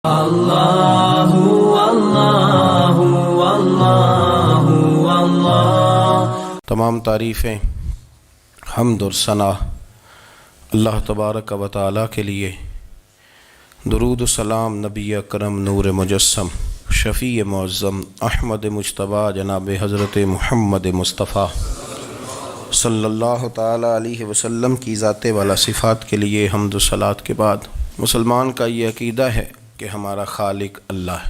اللہ اللہ اللہ اللہ۔ تمام تعریفیں، حمد اور ثنا اللہ تبارک و تعالیٰ کے لیے۔ درود و سلام نبی اکرم نور مجسم شفیع معظم احمد مجتبیٰ جناب حضرت محمد مصطفیٰ صلی اللہ تعالیٰ علیہ وسلم کی ذات والا صفات کے لیے حمد و صلات کے بعد، مسلمان کا یہ عقیدہ ہے کہ ہمارا خالق اللہ ہے،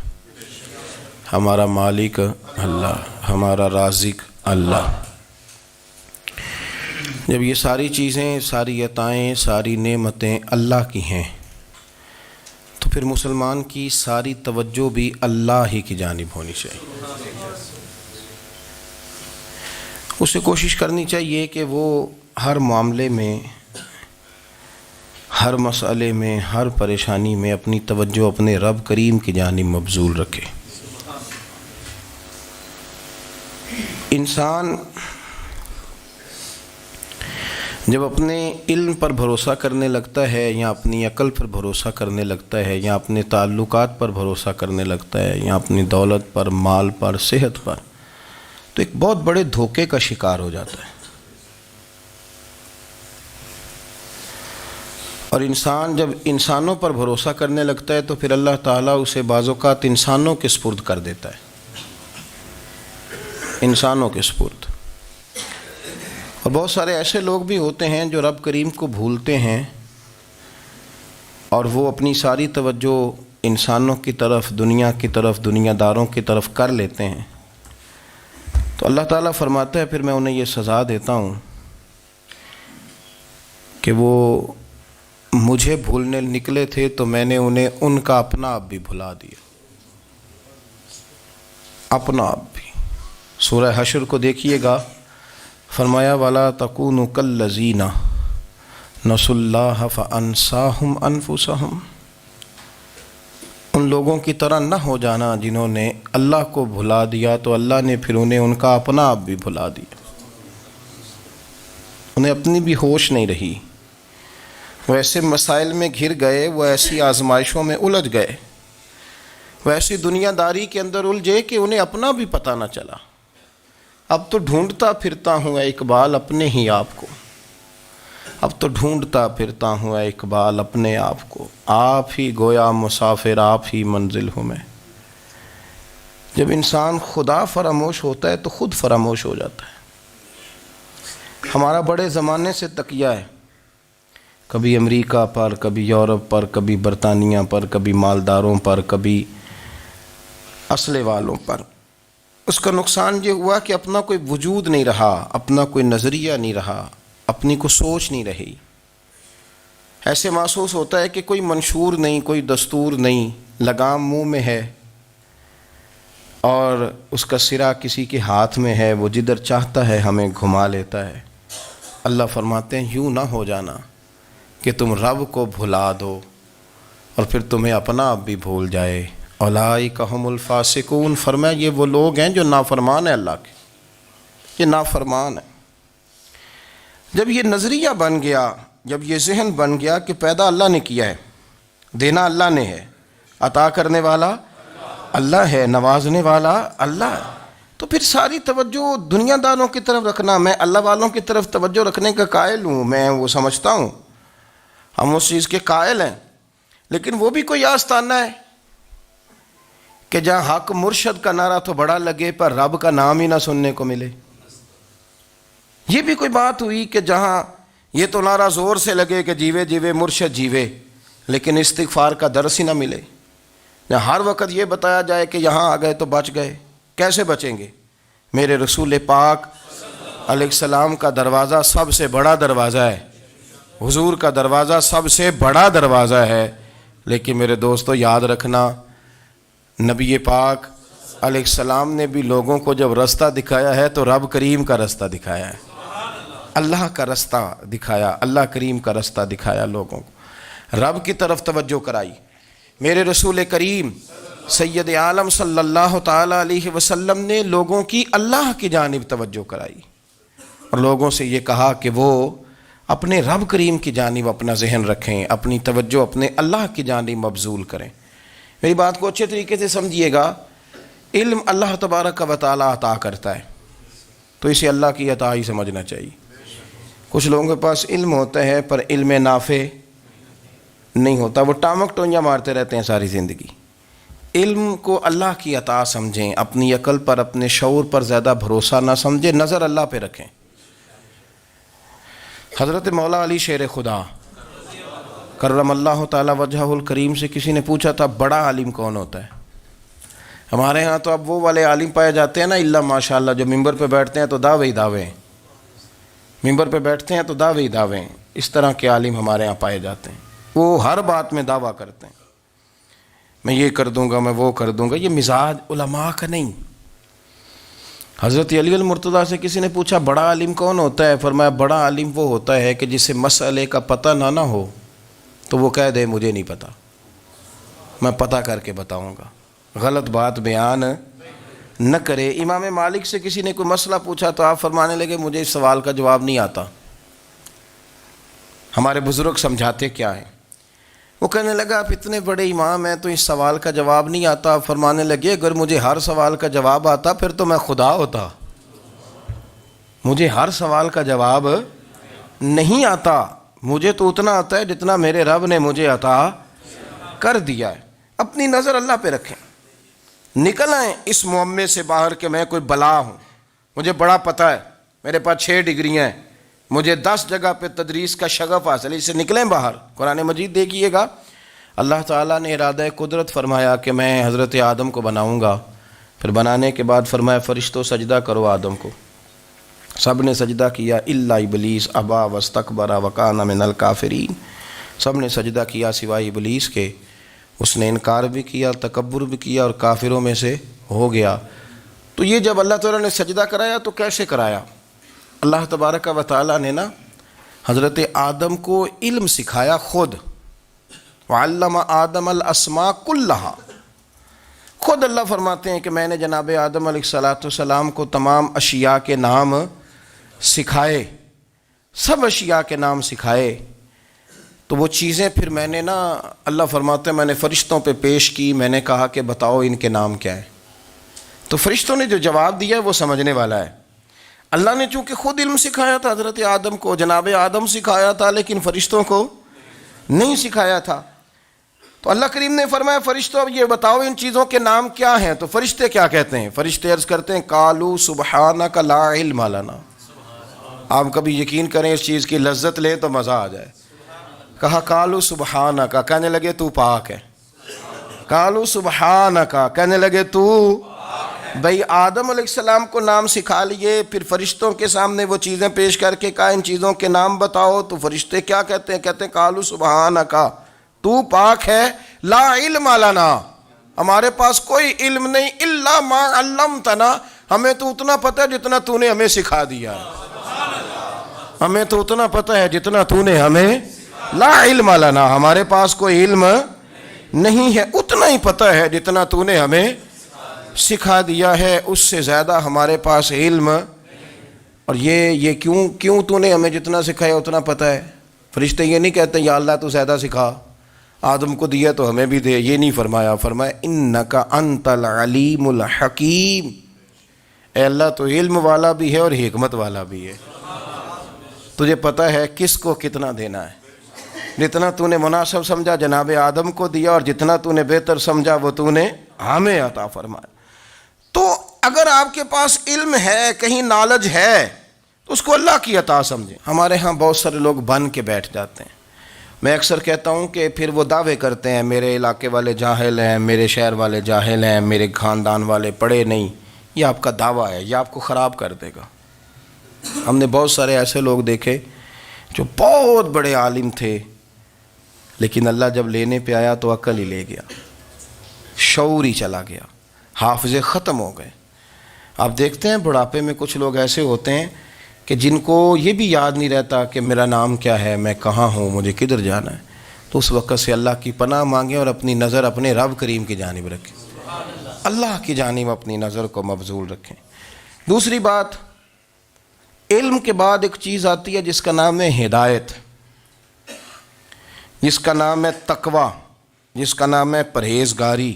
ہمارا مالک اللہ، ہمارا رازق اللہ۔ جب یہ ساری چیزیں، ساری عطائیں، ساری نعمتیں اللہ کی ہیں تو پھر مسلمان کی ساری توجہ بھی اللہ ہی کی جانب ہونی چاہیے۔ اسے کوشش کرنی چاہیے کہ وہ ہر معاملے میں، ہر مسئلے میں، ہر پریشانی میں اپنی توجہ اپنے رب کریم کی جانب مبذول رکھے۔ انسان جب اپنے علم پر بھروسہ کرنے لگتا ہے، یا اپنی عقل پر بھروسہ کرنے لگتا ہے، یا اپنے تعلقات پر بھروسہ کرنے لگتا ہے، یا اپنی دولت پر، مال پر، صحت پر، تو ایک بہت بڑے دھوکے کا شکار ہو جاتا ہے۔ اور انسان جب انسانوں پر بھروسہ کرنے لگتا ہے تو پھر اللہ تعالیٰ اسے بعض اوقات انسانوں کے سپرد کر دیتا ہے، انسانوں کے سپرد۔ اور بہت سارے ایسے لوگ بھی ہوتے ہیں جو رب کریم کو بھولتے ہیں اور وہ اپنی ساری توجہ انسانوں کی طرف، دنیا کی طرف، دنیا داروں کی طرف کر لیتے ہیں، تو اللہ تعالیٰ فرماتا ہے پھر میں انہیں یہ سزا دیتا ہوں کہ وہ مجھے بھولنے نکلے تھے تو میں نے انہیں ان کا اپنا آپ بھی بھلا دیا، اپنا آپ بھی۔ سورہ حشر کو دیکھیے گا، فرمایا وَلَا تَكُونُوا كَالَّذِينَ نَسُوا اللَّهَ فَأَنسَاهُمْ أَنفُسَهُمْ۔ ان لوگوں کی طرح نہ ہو جانا جنہوں نے اللہ کو بھلا دیا تو اللہ نے پھر انہیں ان کا اپنا آپ بھی بھلا دیا، انہیں اپنی بھی ہوش نہیں رہی، وہ ایسے مسائل میں گھر گئے، وہ ایسی آزمائشوں میں الجھ گئے، وہ ایسی دنیا داری کے اندر الجھے کہ انہیں اپنا بھی پتہ نہ چلا۔ اب تو ڈھونڈتا پھرتا ہوں اے اقبال اپنے ہی آپ کو، اب تو ڈھونڈتا پھرتا ہوں اے اقبال اپنے آپ کو، آپ ہی گویا مسافر، آپ ہی منزل ہوں میں۔ جب انسان خدا فراموش ہوتا ہے تو خود فراموش ہو جاتا ہے۔ ہمارا بڑے زمانے سے تکیہ ہے، کبھی امریکہ پر، کبھی یورپ پر، کبھی برطانیہ پر، کبھی مالداروں پر، کبھی اسلحے والوں پر۔ اس کا نقصان یہ ہوا کہ اپنا کوئی وجود نہیں رہا، اپنا کوئی نظریہ نہیں رہا، اپنی کوئی سوچ نہیں رہی۔ ایسے محسوس ہوتا ہے کہ کوئی منشور نہیں، کوئی دستور نہیں، لگام منہ میں ہے اور اس کا سرا کسی کے ہاتھ میں ہے، وہ جدھر چاہتا ہے ہمیں گھما لیتا ہے۔ اللہ فرماتے ہیں یوں نہ ہو جانا کہ تم رب کو بھلا دو اور پھر تمہیں اپنا آپ بھی بھول جائے۔ اولئک ھم الفاسقون، فرمایا یہ وہ لوگ ہیں جو نافرمان ہیں اللہ کے، یہ نافرمان ہیں۔ جب یہ نظریہ بن گیا، جب یہ ذہن بن گیا کہ پیدا اللہ نے کیا ہے، دینا اللہ نے ہے، عطا کرنے والا اللہ ہے، نوازنے والا اللہ ہے، تو پھر ساری توجہ دنیا داروں کی طرف رکھنا، میں اللہ والوں کی طرف توجہ رکھنے کا قائل ہوں، میں وہ سمجھتا ہوں، ہم اس چیز کے قائل ہیں، لیکن وہ بھی کوئی آستانہ ہے کہ جہاں حق مرشد کا نعرہ تو بڑا لگے پر رب کا نام ہی نہ سننے کو ملے۔ یہ بھی کوئی بات ہوئی کہ جہاں یہ تو نعرہ زور سے لگے کہ جیوے جیوے مرشد جیوے، لیکن استغفار کا درس ہی نہ ملے۔ جہاں ہر وقت یہ بتایا جائے کہ یہاں آ گئے تو بچ گئے، کیسے بچیں گے؟ میرے رسول پاک علیہ السلام کا دروازہ سب سے بڑا دروازہ ہے، حضور کا دروازہ سب سے بڑا دروازہ ہے، لیکن میرے دوستو یاد رکھنا، نبی پاک علیہ السلام نے بھی لوگوں کو جب رستہ دکھایا ہے تو رب کریم کا رستہ دکھایا ہے، اللہ کا رستہ دکھایا، اللہ کریم کا رستہ دکھایا، لوگوں کو رب کی طرف توجہ کرائی۔ میرے رسول کریم سید عالم صلی اللہ تعالیٰ علیہ وسلم نے لوگوں کی اللہ کی جانب توجہ کرائی اور لوگوں سے یہ کہا کہ وہ اپنے رب کریم کی جانب اپنا ذہن رکھیں، اپنی توجہ اپنے اللہ کی جانب مبذول کریں۔ میری بات کو اچھے طریقے سے سمجھیے گا، علم اللہ تبارک و تعالیٰ عطا کرتا ہے، تو اسے اللہ کی عطا ہی سمجھنا چاہیے۔ کچھ لوگوں کے پاس علم ہوتا ہے پر علم نافع نہیں ہوتا، وہ ٹامک ٹونجا مارتے رہتے ہیں ساری زندگی۔ علم کو اللہ کی عطا سمجھیں، اپنی عقل پر اپنے شعور پر زیادہ بھروسہ نہ سمجھیں، نظر اللہ پہ رکھیں۔ حضرت مولا علی شیر خدا کرم اللہ تعالی وجہہ الکریم سے کسی نے پوچھا تھا بڑا عالم کون ہوتا ہے؟ ہمارے ہاں تو اب وہ والے عالم پائے جاتے ہیں نا، اللہ ماشاء اللہ، جو ممبر پہ بیٹھتے ہیں تو دعوے ہی دعوے ہیں، ممبر پہ بیٹھتے ہیں تو دعوے ہی دعوے ہیں، اس طرح کے عالم ہمارے ہاں پائے جاتے ہیں۔ وہ ہر بات میں دعویٰ کرتے ہیں، میں یہ کر دوں گا، میں وہ کر دوں گا۔ یہ مزاج علماء کا نہیں۔ حضرت علی المرتضیٰ سے کسی نے پوچھا بڑا عالم کون ہوتا ہے؟ فرمایا بڑا عالم وہ ہوتا ہے کہ جسے مسئلے کا پتہ نہ ہو تو وہ کہہ دے مجھے نہیں پتہ، میں پتہ کر کے بتاؤں گا، غلط بات بیان نہ کرے۔ امام مالک سے کسی نے کوئی مسئلہ پوچھا تو آپ فرمانے لگے مجھے اس سوال کا جواب نہیں آتا، ہمارے بزرگ سمجھاتے کیا ہیں؟ وہ کہنے لگا آپ اتنے بڑے امام ہیں تو اس سوال کا جواب نہیں آتا۔ آپ فرمانے لگے اگر مجھے ہر سوال کا جواب آتا پھر تو میں خدا ہوتا، مجھے ہر سوال کا جواب نہیں آتا، مجھے تو اتنا آتا ہے جتنا میرے رب نے مجھے عطا کر دیا ہے۔ اپنی نظر اللہ پہ رکھیں، نکل آئیں اس معمے سے باہر کہ میں کوئی بلا ہوں، مجھے بڑا پتہ ہے، میرے پاس 6 ڈگریاں ہیں، مجھے 10 جگہ پہ تدریس کا شغف حاصل ہے، اس سے نکلیں باہر۔ قرآن مجید دیکھیے گا، اللہ تعالیٰ نے ارادہ قدرت فرمایا کہ میں حضرت آدم کو بناؤں گا، پھر بنانے کے بعد فرمایا فرشتوں سجدہ کرو آدم کو، سب نے سجدہ کیا الا ابلیس ابا واستکبر وکان من الکافرین، سب نے سجدہ کیا سوائے ابلیس کے، اس نے انکار بھی کیا، تکبر بھی کیا اور کافروں میں سے ہو گیا۔ تو یہ جب اللہ تعالیٰ نے سجدہ کرایا تو کیسے کرایا؟ اللہ تبارک و تعالیٰ نے نا حضرت آدم کو علم سکھایا خود، وعلم آدم الاسماء کلہا، خود اللہ فرماتے ہیں کہ میں نے جناب آدم علیہ السلام کو تمام اشیاء کے نام سکھائے، سب اشیاء کے نام سکھائے۔ تو وہ چیزیں پھر میں نے نا، اللہ فرماتے ہیں میں نے فرشتوں پہ پیش کی، میں نے کہا کہ بتاؤ ان کے نام کیا ہے، تو فرشتوں نے جو جواب دیا ہے وہ سمجھنے والا ہے۔ اللہ نے چونکہ خود علم سکھایا تھا حضرت آدم کو، جناب آدم سکھایا تھا لیکن فرشتوں کو نہیں سکھایا تھا، تو اللہ کریم نے فرمایا فرشتوں اب یہ بتاؤ ان چیزوں کے نام کیا ہیں؟ تو فرشتے کیا کہتے ہیں؟ فرشتے عرض کرتے ہیں قالوا سبحانک لا علم لنا۔ آپ کبھی یقین کریں اس چیز کی لذت لیں تو مزہ آ جائے۔ کہا قالوا سبحانک، کہنے لگے تو پاک ہے، قالوا سبحانک، کہنے لگے تو بھئی آدم علیہ السلام کو نام سکھا لیے، پھر فرشتوں کے سامنے وہ چیزیں پیش کر کے کہا ان چیزوں کے نام بتاؤ، تو فرشتے کیا کہتے ہیں؟ کہتے ہیں قالوا سبحانک، تو پاک ہے، لا علم لنا، ہمارے پاس کوئی علم نہیں، الا ما علمتنا، ہمیں تو اتنا پتہ ہے جتنا تو نے ہمیں سکھا دیا ہے، ہمیں تو اتنا پتہ ہے جتنا تو نے ہمیں، لا علم لنا، ہمارے پاس کوئی علم نہیں ہے، اتنا ہی پتہ ہے جتنا تو نے ہمیں سکھا دیا ہے، اس سے زیادہ ہمارے پاس علم۔ اور یہ کیوں تو نے ہمیں جتنا سکھایا اتنا پتہ ہے؟ فرشتے یہ نہیں کہتے یا اللہ تو زیادہ سکھا، آدم کو دیا تو ہمیں بھی دے، یہ نہیں فرمایا، فرمایا انک انت العلیم الحکیم، اے اللہ تو علم والا بھی ہے اور حکمت والا بھی ہے، تجھے پتہ ہے کس کو کتنا دینا ہے، جتنا تو نے مناسب سمجھا جناب آدم کو دیا، اور جتنا تو نے بہتر سمجھا وہ تو نے ہمیں عطا فرمایا۔ تو اگر آپ کے پاس علم ہے، کہیں نالج ہے، تو اس کو اللہ کی عطا سمجھیں۔ ہمارے ہاں بہت سارے لوگ بن کے بیٹھ جاتے ہیں، میں اکثر کہتا ہوں کہ پھر وہ دعوے کرتے ہیں میرے علاقے والے جاہل ہیں، میرے شہر والے جاہل ہیں، میرے خاندان والے پڑھے نہیں، یہ آپ کا دعویٰ ہے، یہ آپ کو خراب کر دے گا۔ ہم نے بہت سارے ایسے لوگ دیکھے جو بہت بڑے عالم تھے، لیکن اللہ جب لینے پہ آیا تو عقل ہی لے گیا، شعور ہی چلا گیا، حافظے ختم ہو گئے۔ آپ دیکھتے ہیں بڑھاپے میں کچھ لوگ ایسے ہوتے ہیں کہ جن کو یہ بھی یاد نہیں رہتا کہ میرا نام کیا ہے، میں کہاں ہوں، مجھے کدھر جانا ہے، تو اس وقت سے اللہ کی پناہ مانگیں اور اپنی نظر اپنے رب کریم کی جانب رکھیں، اللہ کی جانب اپنی نظر کو مبذول رکھیں۔ دوسری بات، علم کے بعد ایک چیز آتی ہے جس کا نام ہے ہدایت، جس کا نام ہے تقوی۔ جس کا نام ہے پرہیزگاری،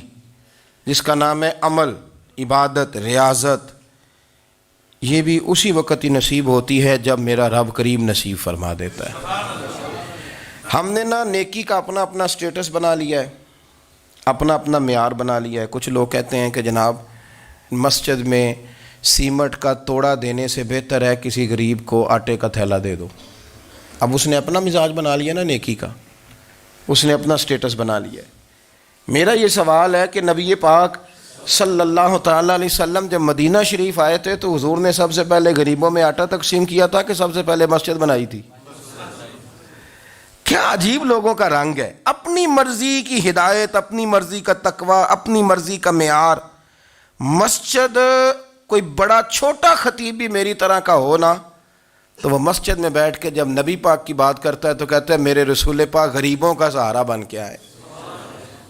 جس کا نام ہے عمل، عبادت، ریاضت، یہ بھی اسی وقت ہی نصیب ہوتی ہے جب میرا رب کریم نصیب فرما دیتا ہے۔ ہم نے نا نیکی کا اپنا اپنا سٹیٹس بنا لیا ہے، اپنا اپنا معیار بنا لیا ہے۔ کچھ لوگ کہتے ہیں کہ جناب مسجد میں سیمٹ کا توڑا دینے سے بہتر ہے کسی غریب کو آٹے کا تھیلا دے دو۔ اب اس نے اپنا مزاج بنا لیا نا نیکی کا، اس نے اپنا سٹیٹس بنا لیا ہے۔ میرا یہ سوال ہے کہ نبی پاک صلی اللہ تعالیٰ علیہ وسلم جب مدینہ شریف آئے تھے تو حضور نے سب سے پہلے غریبوں میں آٹا تقسیم کیا تھا کہ سب سے پہلے مسجد بنائی تھی؟ کیا عجیب لوگوں کا رنگ ہے، اپنی مرضی کی ہدایت، اپنی مرضی کا تقوی، اپنی مرضی کا معیار۔ مسجد کوئی بڑا چھوٹا خطیب بھی میری طرح کا ہو نا تو وہ مسجد میں بیٹھ کے جب نبی پاک کی بات کرتا ہے تو کہتا ہے میرے رسول پاک غریبوں کا سہارا بن کے آئے۔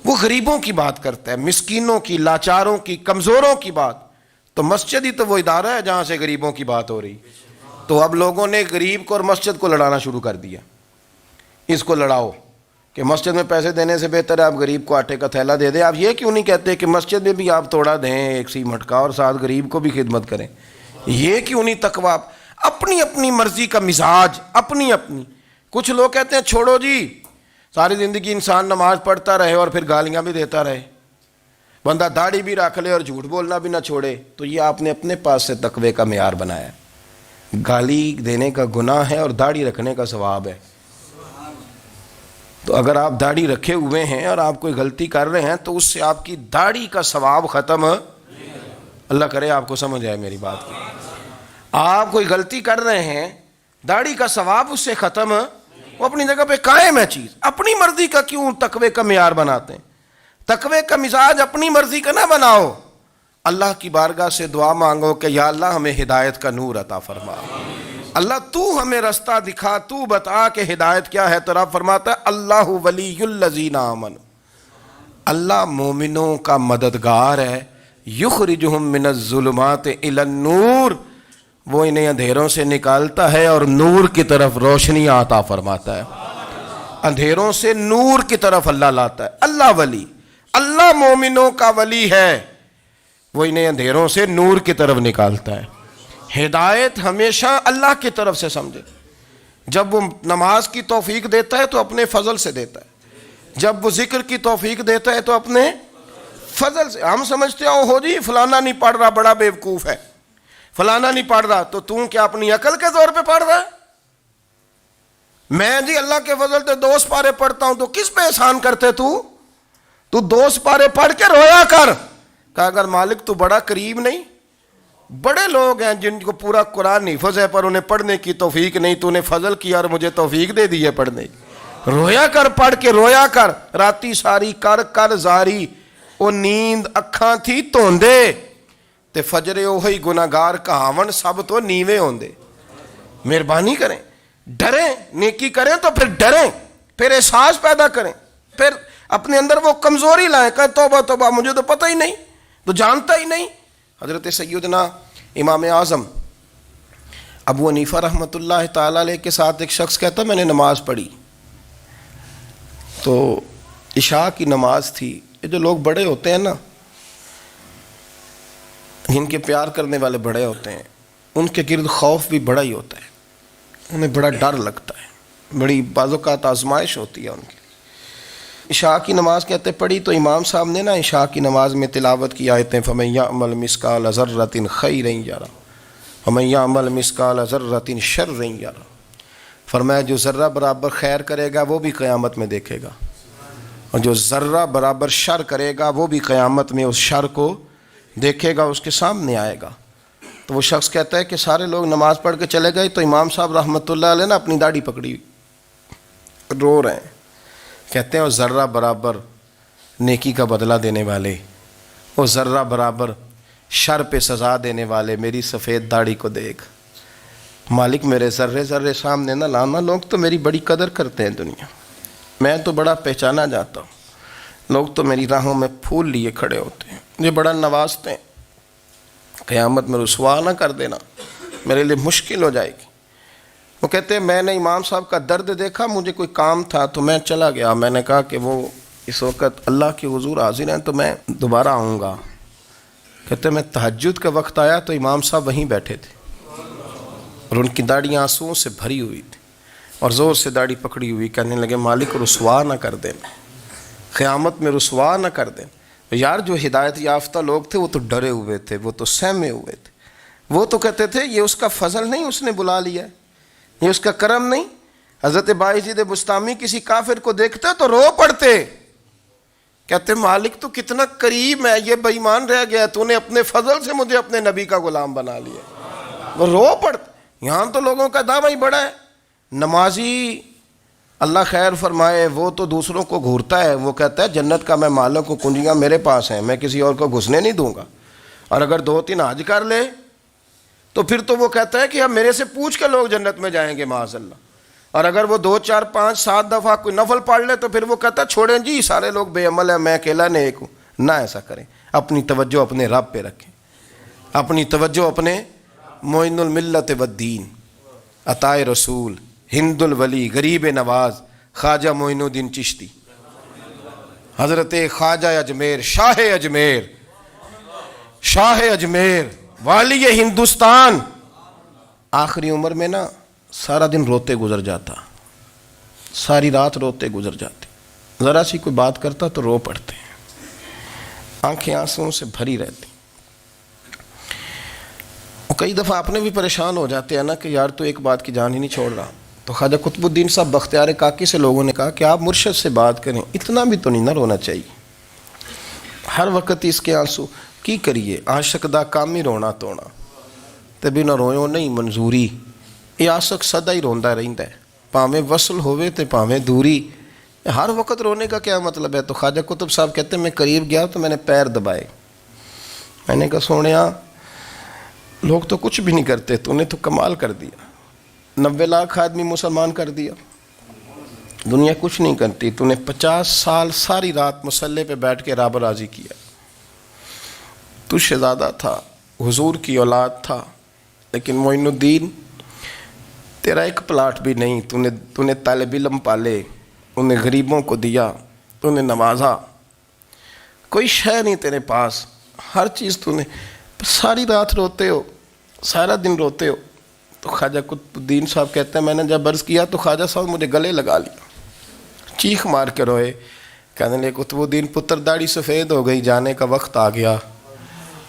وہ غریبوں کی بات کرتا ہے، مسکینوں کی، لاچاروں کی، کمزوروں کی بات۔ تو مسجد ہی تو وہ ادارہ ہے جہاں سے غریبوں کی بات ہو رہی۔ تو اب لوگوں نے غریب کو اور مسجد کو لڑانا شروع کر دیا، اس کو لڑاؤ کہ مسجد میں پیسے دینے سے بہتر ہے آپ غریب کو آٹے کا تھیلا دے دیں۔ آپ یہ کیوں نہیں کہتے کہ مسجد میں بھی آپ توڑا دیں ایک سیمٹ کا اور ساتھ غریب کو بھی خدمت کریں؟ یہ کیوں نہیں تقویٰ؟ اپنی اپنی مرضی کا مزاج، اپنی اپنی۔ کچھ لوگ کہتے ہیں چھوڑو جی، ساری زندگی انسان نماز پڑھتا رہے اور پھر گالیاں بھی دیتا رہے، بندہ داڑھی بھی رکھ لے اور جھوٹ بولنا بھی نہ چھوڑے، تو یہ آپ نے اپنے پاس سے تقوی کا معیار بنایا ہے۔ گالی دینے کا گناہ ہے اور داڑھی رکھنے کا ثواب ہے۔ تو اگر آپ داڑھی رکھے ہوئے ہیں اور آپ کوئی غلطی کر رہے ہیں تو اس سے آپ کی داڑھی کا ثواب ختم، اللہ کرے آپ کو سمجھ آئے میری بات کی۔ آپ کوئی غلطی کر رہے ہیں، داڑھی کا ثواب اس سے ختم، وہ اپنی جگہ پہ قائم ہے چیز۔ اپنی مرضی کا کیوں تقوی کا معیار بناتے ہیں؟ تقوی کا مزاج اپنی مرضی کا نہ بناؤ، اللہ کی بارگاہ سے دعا مانگو کہ یا اللہ ہمیں ہدایت کا نور عطا فرما، اللہ تو ہمیں رستہ دکھا، تو بتا کہ ہدایت کیا ہے۔ تو رب فرماتا ہے اللہ ولی الذین آمنوا، اللہ مومنوں کا مددگار ہے، یخرجہم من الظلمات الی النور، وہ انہیں اندھیروں سے نکالتا ہے اور نور کی طرف روشنی عطا فرماتا ہے۔ اندھیروں سے نور کی طرف اللہ لاتا ہے۔ اللہ ولی، اللہ مومنوں کا ولی ہے، وہ انہیں اندھیروں سے نور کی طرف نکالتا ہے۔ ہدایت ہمیشہ اللہ کی طرف سے سمجھے۔ جب وہ نماز کی توفیق دیتا ہے تو اپنے فضل سے دیتا ہے، جب وہ ذکر کی توفیق دیتا ہے تو اپنے فضل سے۔ ہم سمجھتے ہو جی فلانا نہیں پڑھ رہا بڑا بیوقوف ہے، فلانا نہیں پڑھ رہا، تو تم کیا اپنی عقل کے زور پہ پڑھ رہا ہے؟ میں جی اللہ کے فضل سے 2 سپارے پڑھتا ہوں، تو کس پہ احسان کرتے تو 2 سپارے پڑھ کے رویا کر، کہا اگر مالک تو بڑا قریب نہیں؟ بڑے لوگ ہیں جن کو پورا قرآن حفظ ہے پر انہیں پڑھنے کی توفیق نہیں، تو انہیں فضل کیا اور مجھے توفیق دے دی ہے پڑھنے کی۔ رویا کر، پڑھ کے رویا کر، راتی ساری کر کر زاری، وہ نیند اکھاں تھی توندے تے فجرے اوہی گناہگار کہاون سب تو نیوے ہوندے۔ مہربانی کریں، ڈریں، نیکی کریں تو پھر ڈریں، پھر احساس پیدا کریں، پھر اپنے اندر وہ کمزوری لائیں، کہیں توبہ توبہ مجھے تو پتہ ہی نہیں، تو جانتا ہی نہیں۔ حضرت سیدنا امام اعظم ابو حنیفہ رحمۃ اللہ تعالیٰ علیہ کے ساتھ ایک شخص کہتا میں نے نماز پڑھی، تو عشاء کی نماز تھی۔ یہ جو لوگ بڑے ہوتے ہیں نا، جن کے پیار کرنے والے بڑے ہوتے ہیں، ان کے گرد خوف بھی بڑا ہی ہوتا ہے، انہیں بڑا ڈر لگتا ہے، بڑی بعض اوقات آزمائش ہوتی ہے ان کی۔ عشاء کی نماز کہتے پڑھی تو امام صاحب نے نا عشاء کی نماز میں تلاوت کی آیتیں فَمَن يَعْمَلْ مِثْقَالَ ذَرَّةٍ خَيْرًا يَرَهُ وَمَن يَعْمَلْ مِثْقَالَ ذَرَّةٍ شَرًّا يَرَهُ، فرمایا جو ذرہ برابر خیر کرے گا وہ بھی قیامت میں دیکھے گا، اور جو ذرہ برابر شر کرے گا وہ بھی قیامت میں اس شر کو دیکھے گا، اس کے سامنے آئے گا۔ تو وہ شخص کہتا ہے کہ سارے لوگ نماز پڑھ کے چلے گئے تو امام صاحب رحمۃ اللہ علیہ نے اپنی داڑھی پکڑی، رو رہے ہیں، کہتے ہیں وہ ذرہ برابر نیکی کا بدلہ دینے والے، وہ ذرہ برابر شر پہ سزا دینے والے، میری سفید داڑھی کو دیکھ، مالک میرے ذرے ذرے سامنے نہ لانا، لوگ تو میری بڑی قدر کرتے ہیں دنیا، میں تو بڑا پہچانا جاتا ہوں، لوگ تو میری راہوں میں پھول لیے کھڑے ہوتے ہیں، مجھے بڑا نوازتے ہیں، قیامت میں رسوا نہ کر دینا، میرے لیے مشکل ہو جائے گی۔ وہ کہتے ہیں میں نے امام صاحب کا درد دیکھا، مجھے کوئی کام تھا تو میں چلا گیا، میں نے کہا کہ وہ اس وقت اللہ کے حضور حاضر ہیں تو میں دوبارہ آؤں گا. کہتے میں تہجد کا وقت آیا تو امام صاحب وہیں بیٹھے تھے اور ان کی داڑھی آنسوؤں سے بھری ہوئی تھی اور زور سے داڑھی پکڑی ہوئی. کہنے لگے مالک رسوا نہ کر دیں, قیامت میں رسوا نہ کر دیں. یار جو ہدایت یافتہ لوگ تھے وہ تو ڈرے ہوئے تھے, وہ تو سہمے ہوئے تھے. وہ تو کہتے تھے یہ اس کا فضل نہیں, اس نے بلا لیا ہے, یہ اس کا کرم نہیں. حضرت باعزید بستامی کسی کافر کو دیکھتے تو رو پڑتے, کہتے مالک تو کتنا قریب ہے, یہ بے ایمان رہ گیا, تو نے اپنے فضل سے مجھے اپنے نبی کا غلام بنا لیا. وہ رو پڑتے. یہاں تو لوگوں کا دعویٰ ہی بڑا ہے. نمازی اللہ خیر فرمائے وہ تو دوسروں کو گھورتا ہے, وہ کہتا ہے جنت کا میں مالک ہوں, کنجیاں میرے پاس ہیں, میں کسی اور کو گھسنے نہیں دوں گا. اور اگر 2-3 حج کر لے تو پھر تو وہ کہتا ہے کہ اب میرے سے پوچھ کے لوگ جنت میں جائیں گے معاذ اللہ. اور اگر وہ 2 4 5 7 دفعہ کوئی نفل پڑھ لے تو پھر وہ کہتا ہے چھوڑیں جی سارے لوگ بے عمل ہیں, میں اکیلا نیک ہوں. نہ ایسا کریں, اپنی توجہ اپنے رب پہ رکھیں, اپنی توجہ اپنے معین الملت والدین, عطائے رسول, ہند الولی, غریب نواز, خواجہ معین الدین چشتی, حضرت خواجہ اجمیر, شاہ اجمیر, والی ہندوستان. آخری عمر میں نا سارا دن روتے گزر جاتا, ساری رات روتے گزر جاتی. ذرا سی کوئی بات کرتا تو رو پڑتے, آنکھیں آنسوؤں سے بھری رہتی. کئی دفعہ اپنے بھی پریشان ہو جاتے ہیں نا کہ یار تو ایک بات کی جان ہی نہیں چھوڑ رہا. تو خواجہ قطب الدین صاحب بختیار کاکی سے لوگوں نے کہا کہ آپ مرشد سے بات کریں, اتنا بھی تو نہیں نہ رونا چاہیے, ہر وقت اس کے آنسو کی کریے. عاشق دا کام ہی رونا تونا, تبھی نہ رویو نہیں منظوری. یہ عاشق سدا ہی روندا رہندا ہے, پاویں وصل ہوئے تے پاویں دوری. ہر وقت رونے کا کیا مطلب ہے؟ تو خواجہ قطب صاحب کہتے ہیں میں قریب گیا تو میں نے پیر دبائے, میں نے کہا سونیا لوگ تو کچھ بھی نہیں کرتے, تو نے تو کمال کر دیا. 90 لاکھ آدمی مسلمان کر دیا, دنیا کچھ نہیں کرتی. تو نے 50 سال ساری رات مصلے پہ بیٹھ کے رب راضی کیا. تو شہزادہ تھا, حضور کی اولاد تھا, لیکن معین الدین تیرا ایک پلاٹ بھی نہیں. تو نے طالب علم پالے, انہیں غریبوں کو دیا, تو نے نوازا, کوئی شے نہیں تیرے پاس, ہر چیز تو نے. ساری رات روتے ہو, سارا دن روتے ہو. تو خواجہ قطب الدین صاحب کہتے ہیں میں نے جب عرض کیا تو خواجہ صاحب مجھے گلے لگا لیا, چیخ مار کے روئے. کہنے لگے قطب الدین پتر داڑھی سفید ہو گئی, جانے کا وقت آ گیا.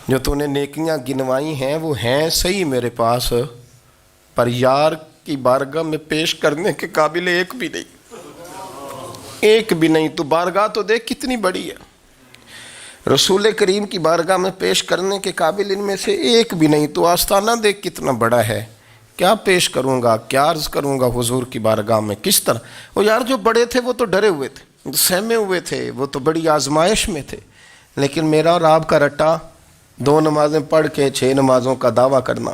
جو تو نے نیکیاں گنوائی ہیں وہ ہیں صحیح میرے پاس, پر یار کی بارگاہ میں پیش کرنے کے قابل ایک بھی نہیں. تو بارگاہ تو دیکھ کتنی بڑی ہے, رسول کریم کی بارگاہ میں پیش کرنے کے قابل ان میں سے ایک بھی نہیں. تو آستانہ دیکھ کتنا بڑا ہے, کیا پیش کروں گا, کیا عرض کروں گا حضور کی بارگاہ میں, کس طرح. وہ یار جو بڑے تھے وہ تو ڈرے ہوئے تھے, سہمے ہوئے تھے, وہ تو بڑی آزمائش میں تھے. لیکن میرا اور آپ کا رٹا 2 نمازیں پڑھ کے 6 نمازوں کا دعویٰ کرنا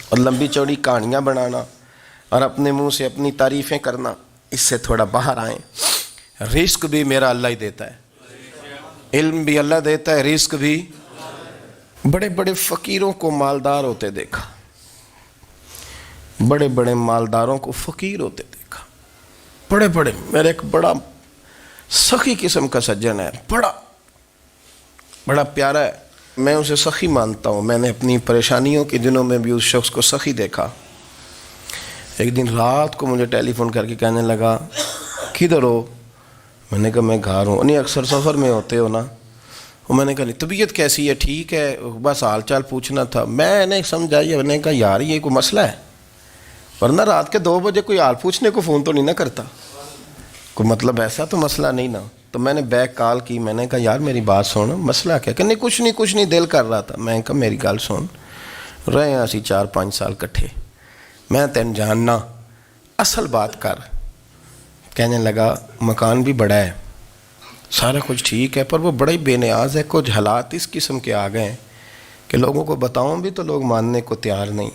اور لمبی چوڑی کہانیاں بنانا اور اپنے منہ سے اپنی تعریفیں کرنا, اس سے تھوڑا باہر آئیں. رزق بھی میرا اللہ ہی دیتا ہے, علم بھی اللہ دیتا ہے, رزق بھی. بڑے بڑے فقیروں کو مالدار ہوتے دیکھا, بڑے بڑے مالداروں کو فقیر ہوتے دیکھا. بڑے بڑے, میرے ایک بڑا سخی قسم کا سجن ہے, بڑا پیارا ہے, میں اسے سخی مانتا ہوں. میں نے اپنی پریشانیوں کے دنوں میں بھی اس شخص کو سخی دیکھا. ایک دن رات کو مجھے ٹیلی فون کر کے کہنے لگا کدھر ہو؟ میں نے کہا میں گھر ہوں. نہیں اکثر سفر میں ہوتے ہو نا؟ اور میں نے کہا طبیعت کیسی ہے؟ ٹھیک ہے, بس حال چال پوچھنا تھا. میں نے سمجھائی, میں نے کہا یار یہ کوئی مسئلہ ہے, ورنہ رات کے 2 بجے کوئی حال پوچھنے کو فون تو نہیں نہ کرتا, کوئی مطلب ایسا تو مسئلہ نہیں نا. تو میں نے بیک کال کی, میں نے کہا یار میری بات سن, مسئلہ کیا؟ کہ نہیں کچھ نہیں دل کر رہا تھا. میں نے کہا میری گل سن, رہے ہیں اسی 4-5 سال کٹھے, میں تین جاننا, اصل بات کر. کہنے لگا مکان بھی بڑا ہے, سارا کچھ ٹھیک ہے, پر وہ بڑا ہی بے نیاز ہے. کچھ حالات اس قسم کے آ گئے ہیں کہ لوگوں کو بتاؤں بھی تو لوگ ماننے کو تیار نہیں.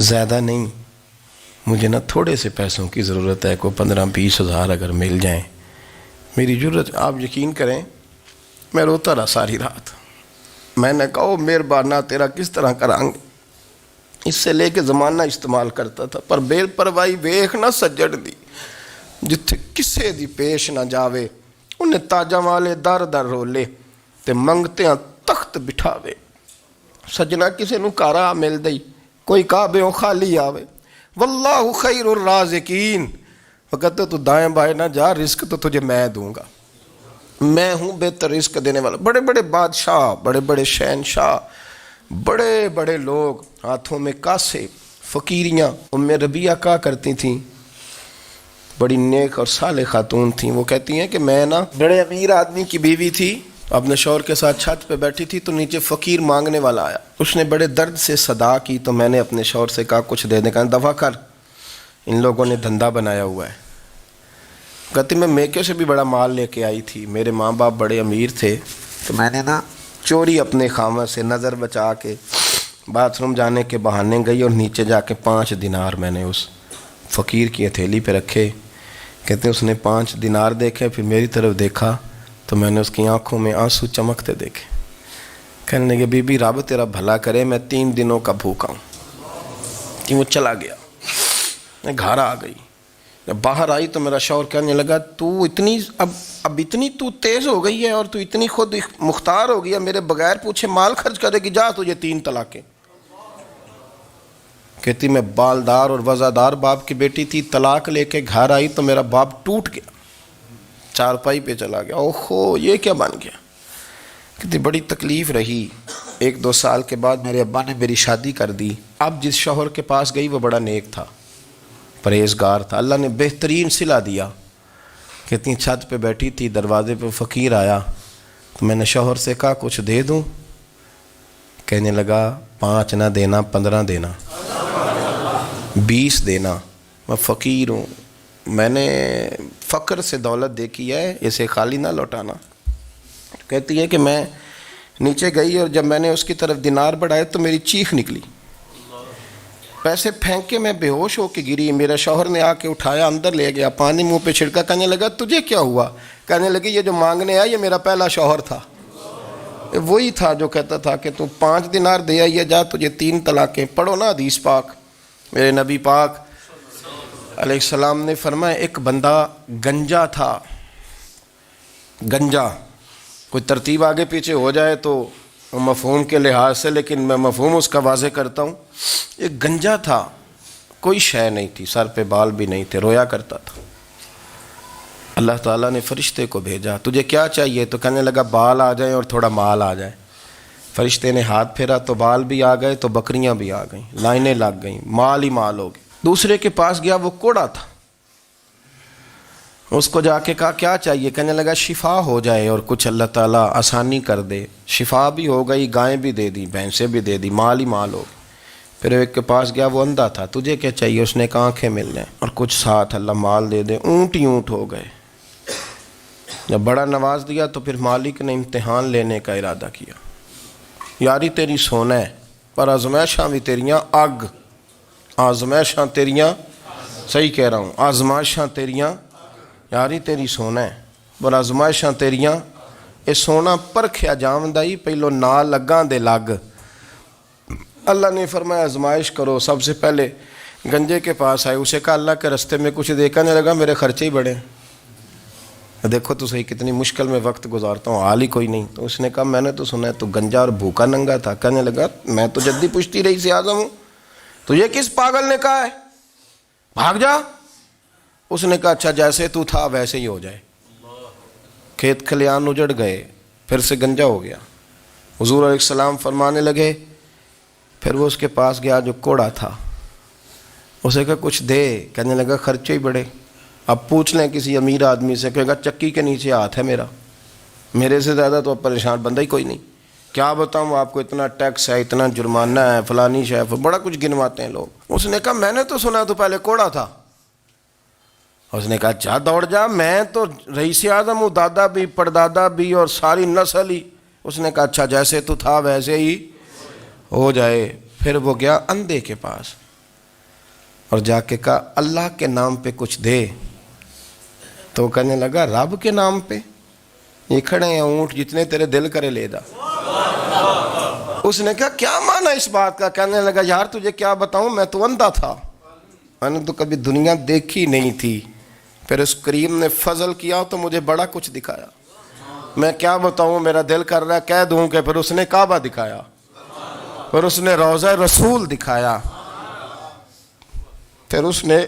زیادہ نہیں, مجھے نا تھوڑے سے پیسوں کی ضرورت ہے, کوئی 15-20 ہزار اگر مل جائیں میری ضرورت. آپ یقین کریں میں روتا رہا ساری رات. میں نے کہا مہربانہ تیرا کس طرح کرانگے, اس سے لے کے زمانہ استعمال کرتا تھا, پر بے پرواہی ویکھ نہ سجڑ دی, جتھے کسے دی پیش نہ جاوے. انہیں تاجاں والے در در رولے تے منگتے ہیں تخت بٹھاوے. سجنا کسے نو کارا مل دئی کوئی کعبے خالی آوے. واللہ خیر الرازقین، وہ کہتے تو دائیں بائیں نہ جا، رزق تو تجھے میں دوں گا، میں ہوں بہتر رزق دینے والا. بڑے بڑے بادشاہ، بڑے بڑے شہنشاہ، بڑے بڑے لوگ، ہاتھوں میں کاسے، فقیریاں. ام ربیہ کہا کرتی تھیں، بڑی نیک اور صالح خاتون تھیں. وہ کہتی ہیں کہ میں نا بڑے امیر آدمی کی بیوی تھی، اپنے شوہر کے ساتھ چھت پہ بیٹھی تھی تو نیچے فقیر مانگنے والا آیا. اس نے بڑے درد سے صدا کی تو میں نے اپنے شوہر سے کہا کچھ دے دیں. کہا دفع کر، ان لوگوں نے دھندا بنایا ہوا ہے. کہتی میں میکے سے بھی بڑا مال لے کے آئی تھی، میرے ماں باپ بڑے امیر تھے تو میں نے نا چوری اپنے خامہ سے نظر بچا کے باتھ روم جانے کے بہانے گئی اور نیچے جا کے 5 دینار میں نے اس فقیر کی ہتھیلی پہ رکھے. کہتے اس نے 5 دینار دیکھے، پھر میری طرف دیکھا تو میں نے اس کی آنکھوں میں آنسو چمکتے دیکھے. کہنے لگے بی بی رب تیرا بھلا کرے، میں 3 دنوں کا بھوکا ہوں. کہ وہ چلا گیا. میں گھر آ گئی، جب باہر آئی تو میرا شوہر کہنے لگا تو اتنی اب اتنی تو تیز ہو گئی ہے اور تو اتنی خود مختار ہو گیا، میرے بغیر پوچھے مال خرچ کرے گی، جا تجھے 3 طلاقیں. کہتی میں بالدار اور وزادار باپ کی بیٹی تھی، طلاق لے کے گھر آئی تو میرا باپ ٹوٹ گیا، چارپائی پہ چلا گیا. اوہو یہ کیا بن گیا. کہتی بڑی تکلیف رہی. 1-2 سال کے بعد میرے ابا نے میری شادی کر دی. اب جس شوہر کے پاس گئی وہ بڑا نیک تھا، پرہیزگار تھا، اللہ نے بہترین صلہ دیا. کہتی چھت پہ بیٹھی تھی، دروازے پہ فقیر آیا تو میں نے شوہر سے کہا کچھ دے دوں. کہنے لگا 5 نہ دینا، 15 دینا، 20 دینا، میں فقیر ہوں، میں نے فقر سے دولت دیکھی ہے، اسے خالی نہ لوٹانا. کہتی ہے کہ میں نیچے گئی اور جب میں نے اس کی طرف دینار بڑھائے تو میری چیخ نکلی، پیسے پھینک کے میں بے ہوش ہو کے گری. میرا شوہر نے آ کے اٹھایا، اندر لے گیا، پانی منہ پہ چھڑکا. کہنے لگا تجھے کیا ہوا. کہنے لگی یہ جو مانگنے آیا یہ میرا پہلا شوہر تھا، وہی تھا جو کہتا تھا کہ تو 5 دینار دے آئیے، جا تجھے 3 طلاقیں. پڑھو نا حدیث پاک. میرے نبی پاک علیہ السلام نے فرمایا ایک بندہ گنجا تھا. گنجا کوئی ترتیب آگے پیچھے ہو جائے تو مفہوم کے لحاظ سے، لیکن میں مفہوم اس کا واضح کرتا ہوں. ایک گنجا تھا، کوئی شے نہیں تھی، سر پہ بال بھی نہیں تھے، رویا کرتا تھا. اللہ تعالیٰ نے فرشتے کو بھیجا، تجھے کیا چاہیے. تو کہنے لگا بال آ جائیں اور تھوڑا مال آ جائے. فرشتے نے ہاتھ پھیرا تو بال بھی آ گئے تو بکریاں بھی آ گئیں، لائنیں لگ گئیں، مال ہی مال ہو گئے. دوسرے کے پاس گیا، وہ کوڑا تھا. اس کو جا کے کہا کیا چاہیے. کہنے لگا شفا ہو جائے اور کچھ اللہ تعالیٰ آسانی کر دے. شفا بھی ہو گئی، گائیں بھی دے دی، بھینسیں بھی دے دی، مال ہی مال ہو گئی. پھر ایک کے پاس گیا، وہ اندھا تھا. تجھے کیا چاہیے. اس نے کہا آنکھیں مل جائیں اور کچھ ساتھ اللہ مال دے دے. اونٹ ہی اونٹ ہو گئے. جب بڑا نواز دیا تو پھر مالک نے امتحان لینے کا ارادہ کیا. یاری تیری سونا ہے پر آزمائشاں بھی تیریاں اگ. آزمائشاں تیریاں، صحیح کہہ رہا ہوں، آزمائشاں تیریاں. یاری تیری سونا ہے پر آزمائشاں تیریاں. اے سونا پرکھیا جامدائی پہلو نہ لگاں دے لگ. اللہ نے فرمایا آزمائش کرو. سب سے پہلے گنجے کے پاس آئے، اسے کہا اللہ کے رستے میں کچھ دے. کہنے لگا میرے خرچے ہی بڑے. دیکھو تو صحیح کتنی مشکل میں وقت گزارتا ہوں، حال ہی کوئی نہیں. تو اس نے کہا میں نے تو سنا ہے تو گنجا اور بھوکا ننگا تھا. کہنے لگا میں تو جدی پشتی رئیس اعظم ہوں، تو یہ کس پاگل نے کہا ہے بھاگ جا. اس نے کہا اچھا جیسے تو تھا ویسے ہی ہو جائے. کھیت کھلیان اجڑ گئے، پھر سے گنجا ہو گیا. حضور علیہ السلام فرمانے لگے. پھر وہ اس کے پاس گیا جو کوڑا تھا، اسے کہا کچھ دے. کہنے لگا خرچے ہی بڑے. اب پوچھ لیں کسی امیر آدمی سے، کہے گا چکی کے نیچے ہاتھ ہے میرا، میرے سے زیادہ تو اب پریشان بندہ ہی کوئی نہیں. کیا بتاؤں آپ کو، اتنا ٹیکس ہے، اتنا جرمانہ ہے، فلانی شے، بڑا کچھ گنواتے ہیں لوگ. اس نے کہا میں نے تو سنا تو پہلے کوڑا تھا. اس نے کہا جا دوڑ جا، میں تو رئیس اعظم ہوں، دادا بھی پردادا بھی اور ساری نسل ہی. اس نے کہا اچھا جیسے تو تھا ویسے ہی ہو جائے. پھر وہ گیا اندھے کے پاس اور جا کے کہا اللہ کے نام پہ کچھ دے. تو کہنے لگا رب کے نام پہ؟ یہ کھڑے ہیں اونٹ، جتنے تیرے دل کرے لے جا. اس نے کہا کیا معنی اس بات کا. کہنے لگا یار تجھے کیا بتاؤں، میں تو اندھا تھا، میں نے تو کبھی دنیا دیکھی نہیں تھی، پھر اس کریم نے فضل کیا تو مجھے بڑا کچھ دکھایا. میں کیا بتاؤں, میرا دل کر رہا ہے کہہ دوں کہ پھر اس نے کعبہ دکھایا, پھر اس نے روضہ رسول دکھایا, پھر اس نے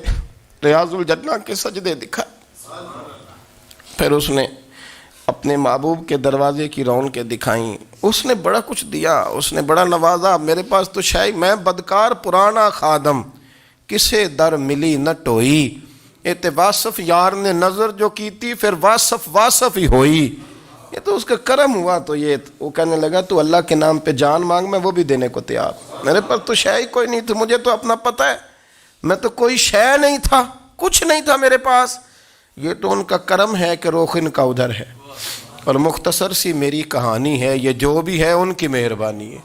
ریاض الجنہ کے سجدے دکھائے, پھر اس نے اپنے محبوب کے دروازے کی رونقیں دکھائیں. اس نے بڑا کچھ دیا, اس نے بڑا نوازا. میرے پاس تو شاید میں بدکار پرانا خادم, کسے در ملی نہ ٹوئی, اے واصف یار نے نظر جو کی تھی پھر واصف ہی ہوئی. یہ تو اس کا کرم ہوا. تو یہ وہ کہنے لگا تو اللہ کے نام پہ جان مانگ, میں وہ بھی دینے کو تیار. میرے پاس تو شے کوئی نہیں تھی, مجھے تو اپنا پتہ ہے, میں تو کوئی شے نہیں تھا, کچھ نہیں تھا میرے پاس. یہ تو ان کا کرم ہے کہ رخ ان کا ادھر ہے. اور مختصر سی میری کہانی ہے, یہ جو بھی ہے ان کی مہربانی ہے.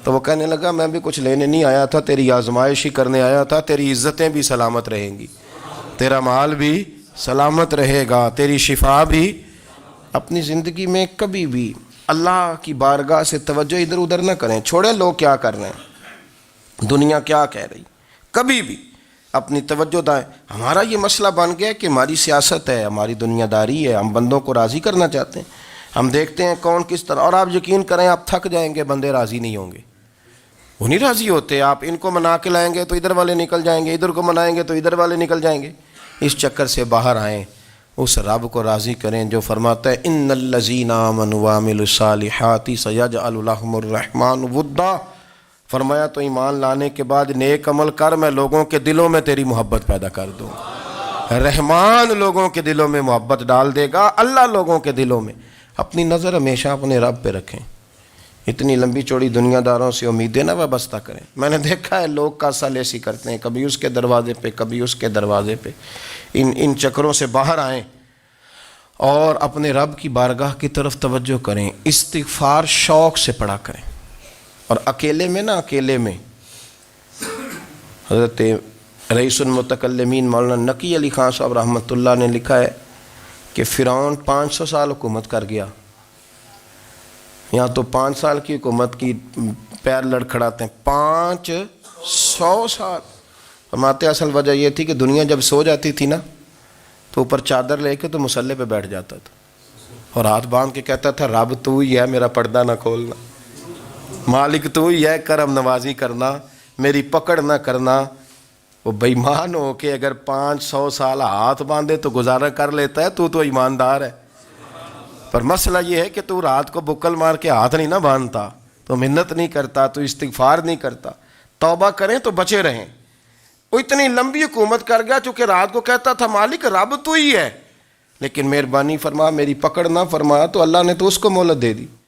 تو وہ کہنے لگا میں بھی کچھ لینے نہیں آیا تھا, تیری آزمائش ہی کرنے آیا تھا. تیری عزتیں بھی سلامت رہیں گی, تیرا مال بھی سلامت رہے گا, تیری شفا بھی. اپنی زندگی میں کبھی بھی اللہ کی بارگاہ سے توجہ ادھر ادھر نہ کریں, چھوڑیں لوگ کیا کر رہے ہیں, دنیا کیا کہہ رہی. کبھی بھی اپنی توجہ دائیں. ہمارا یہ مسئلہ بن گیا کہ ہماری سیاست ہے, ہماری دنیا داری ہے, ہم بندوں کو راضی کرنا چاہتے ہیں. ہم دیکھتے ہیں کون کس طرح, اور آپ یقین کریں آپ تھک جائیں گے, بندے راضی نہیں ہوں گے, وہ نہیں راضی ہوتے. آپ ان کو منا کے لائیں گے تو ادھر والے نکل جائیں گے, ادھر کو منائیں گے تو ادھر والے نکل جائیں گے. اس چکر سے باہر آئیں, اس رب کو راضی کریں جو فرماتا ہے ان الذین آمنوا وعملوا الصالحات سیجعل لهم الرحمن ودا. فرمایا تو ایمان لانے کے بعد نیک عمل کر, میں لوگوں کے دلوں میں تیری محبت پیدا کر دوں. رحمان لوگوں کے دلوں میں محبت ڈال دے گا, اللہ لوگوں کے دلوں میں. اپنی نظر ہمیشہ اپنے رب پہ رکھیں. اتنی لمبی چوڑی دنیا داروں سے امیدیں نہ وابستہ کریں. میں نے دیکھا ہے لوگ کا سالیسی کرتے ہیں, کبھی اس کے دروازے پہ کبھی اس کے دروازے پہ. ان چکروں سے باہر آئیں اور اپنے رب کی بارگاہ کی طرف توجہ کریں. استغفار شوق سے پڑھا کریں. اور اکیلے میں نا, اکیلے میں حضرت رئیس المتکلمین مولانا نقی علی خان صاحب رحمۃ اللہ نے لکھا ہے کہ فرعون 500 سال حکومت کر گیا. یہاں تو 5 سال کی حکومت کی پیر لڑکھڑاتے ہیں, 500 سال. فرماتے اصل وجہ یہ تھی کہ دنیا جب سو جاتی تھی نا تو اوپر چادر لے کے تو مسلح پہ بیٹھ جاتا تھا اور ہاتھ باندھ کے کہتا تھا رب تو ہی ہے, میرا پردہ نہ کھولنا, مالک تو ہی ہے, کرم نوازی کرنا, میری پکڑ نہ کرنا. وہ بے ایمان ہو کے اگر 500 سال ہاتھ باندھے تو گزارا کر لیتا ہے, تو ایماندار ہے. پر مسئلہ یہ ہے کہ تو رات کو بکل مار کے ہاتھ نہیں نہ باندھتا, تو منت نہیں کرتا, تو استغفار نہیں کرتا. توبہ کریں تو بچے رہیں. وہ اتنی لمبی حکومت کر گیا چونکہ رات کو کہتا تھا مالک رب تو ہی ہے, لیکن مہربانی فرما, میری پکڑ نہ فرما, تو اللہ نے تو اس کو مہلت دے دی.